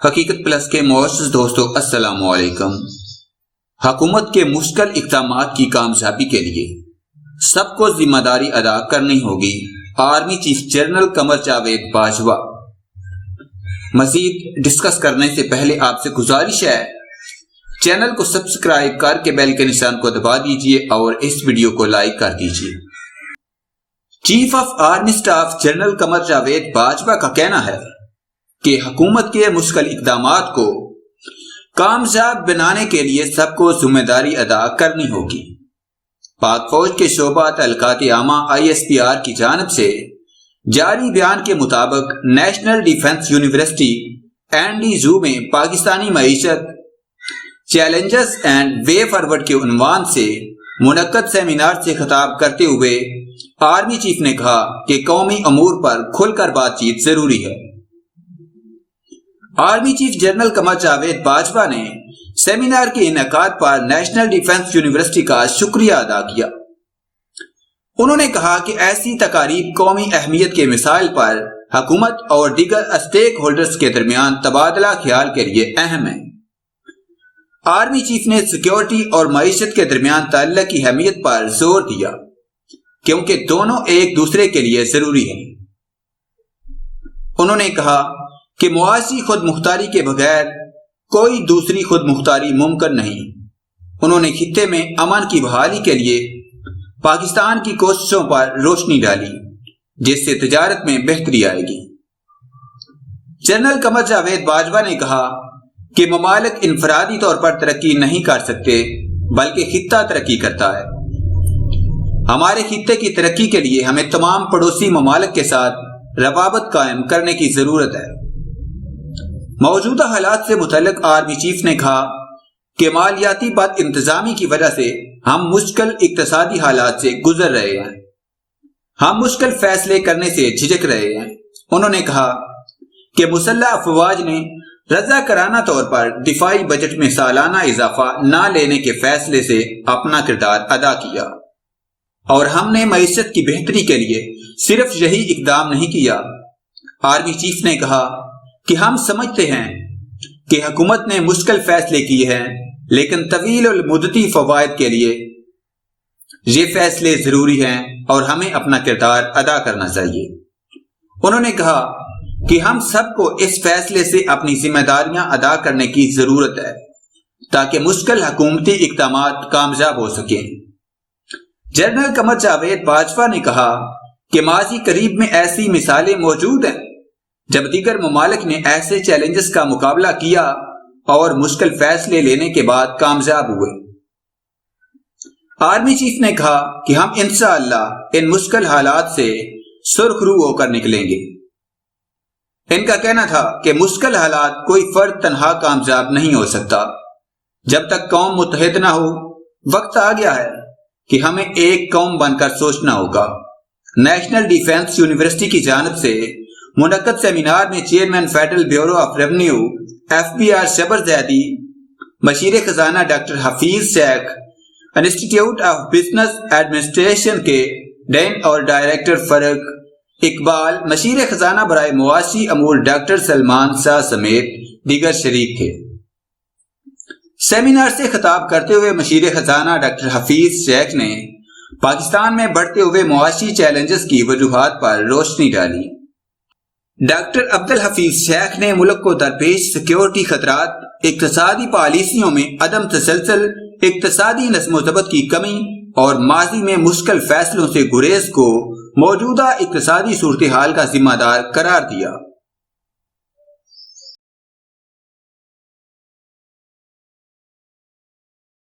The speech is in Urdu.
حقیقت پلس کے معزز دوستو السلام علیکم۔ حکومت کے مشکل اقدامات کی کامیابی کے لیے سب کو ذمہ داری ادا کرنی ہوگی، army chief general Qamar Javed Bajwa. مزید ڈسکس کرنے سے پہلے آپ سے گزارش ہے چینل کو سبسکرائب کر کے بیل کے نشان کو دبا دیجئے اور اس ویڈیو کو لائک کر دیجئے۔ Chief of army staff general Qamar Javed Bajwa کا کہنا ہے کہ حکومت کے مشکل اقدامات کو کامیاب بنانے کے لیے سب کو ذمہ داری ادا کرنی ہوگی۔ پاک فوج کے شعبہ تعلقات عامہ ISPR کی جانب سے جاری بیان کے مطابق نیشنل ڈیفنس یونیورسٹی NDU میں پاکستانی معیشت چیلنجز اینڈ وے فارورڈ کے عنوان سے منعقد سیمینار سے خطاب کرتے ہوئے آرمی چیف نے کہا کہ قومی امور پر کھل کر بات چیت ضروری ہے۔ Army chief general Qamar Javed Bajwa نے سیمینار کے انعقاد پر نیشنل ڈیفنس یونیورسٹی کا شکریہ ادا کیا۔ انہوں نے کہا کہ ایسی تقاریب قومی اہمیت کے مسائل پر حکومت اور دیگر اسٹیک ہولڈرز کے درمیان تبادلہ خیال کے لیے اہم ہیں۔ آرمی چیف نے سیکیورٹی اور معیشت کے درمیان تعلق کی اہمیت پر زور دیا کیونکہ دونوں ایک دوسرے کے لیے ضروری ہیں۔ انہوں نے کہا کہ معاشی خود مختاری کے بغیر کوئی دوسری خود مختاری ممکن نہیں۔ انہوں نے خطے میں امن کی بحالی کے لیے پاکستان کی کوششوں پر روشنی ڈالی جس سے تجارت میں بہتری آئے گی۔ جنرل قمر جاوید باجوہ نے کہا کہ ممالک انفرادی طور پر ترقی نہیں کر سکتے بلکہ خطہ ترقی کرتا ہے۔ ہمارے خطے کی ترقی کے لیے ہمیں تمام پڑوسی ممالک کے ساتھ روابط قائم کرنے کی ضرورت ہے۔ موجودہ حالات سے متعلق آرمی چیف نے کہا کہ مالیاتی بد انتظامی کی وجہ سے ہم مشکل اقتصادی حالات سے گزر رہے ہیں۔ ہم مشکل فیصلے کرنے سے جھجک رہے ہیں۔ انہوں نے کہا کہ مسلح افواج نے رضاکارانہ طور پر دفاعی بجٹ میں سالانہ اضافہ نہ لینے کے فیصلے سے اپنا کردار ادا کیا اور ہم نے معیشت کی بہتری کے لیے صرف یہی اقدام نہیں کیا۔ آرمی چیف نے کہا کہ ہم سمجھتے ہیں کہ حکومت نے مشکل فیصلے کیے ہیں لیکن طویل المدتی فوائد کے لیے یہ فیصلے ضروری ہیں اور ہمیں اپنا کردار ادا کرنا چاہیے۔ انہوں نے کہا کہ ہم سب کو اس فیصلے سے اپنی ذمہ داریاں ادا کرنے کی ضرورت ہے تاکہ مشکل حکومتی اقدامات کامیاب ہو سکیں۔ جنرل قمر جاوید باجوہ نے کہا کہ ماضی قریب میں ایسی مثالیں موجود ہیں جب دیگر ممالک نے ایسے چیلنجز کا مقابلہ کیا اور مشکل فیصلے لینے کے بعد کامیاب ہوئے۔ آرمی چیف نے کہا کہ ہم انشاءاللہ ان مشکل حالات سے سرخ رو ہو کر نکلیں گے۔ ان کا کہنا تھا کہ مشکل حالات کوئی فرد تنہا کامیاب نہیں ہو سکتا جب تک قوم متحد نہ ہو۔ وقت آ گیا ہے کہ ہمیں ایک قوم بن کر سوچنا ہوگا۔ نیشنل ڈیفنس یونیورسٹی کی جانب سے منعقد سیمینار میں chairman federal bureau of revenue FBR شبر زیدی، مشیر خزانہ doctor Hafeez Sheikh, institute of business administration کے ڈین اور ڈائریکٹر فرق اقبال، مشیر خزانہ برائے معاشی امور ڈاکٹر سلمان شاہ سمیت دیگر شریک تھے۔ سیمینار سے خطاب کرتے ہوئے مشیر خزانہ ڈاکٹر حفیظ شیخ نے پاکستان میں بڑھتے ہوئے معاشی چیلنجز کی وجوہات پر روشنی ڈالی۔ ڈاکٹر عبدالحفیظ شیخ نے ملک کو درپیش سیکیورٹی خطرات، اقتصادی پالیسیوں میں عدم تسلسل، اقتصادی نظم و ضبط کی کمی اور ماضی میں مشکل فیصلوں سے گریز کو موجودہ اقتصادی صورتحال کا ذمہ دار قرار دیا۔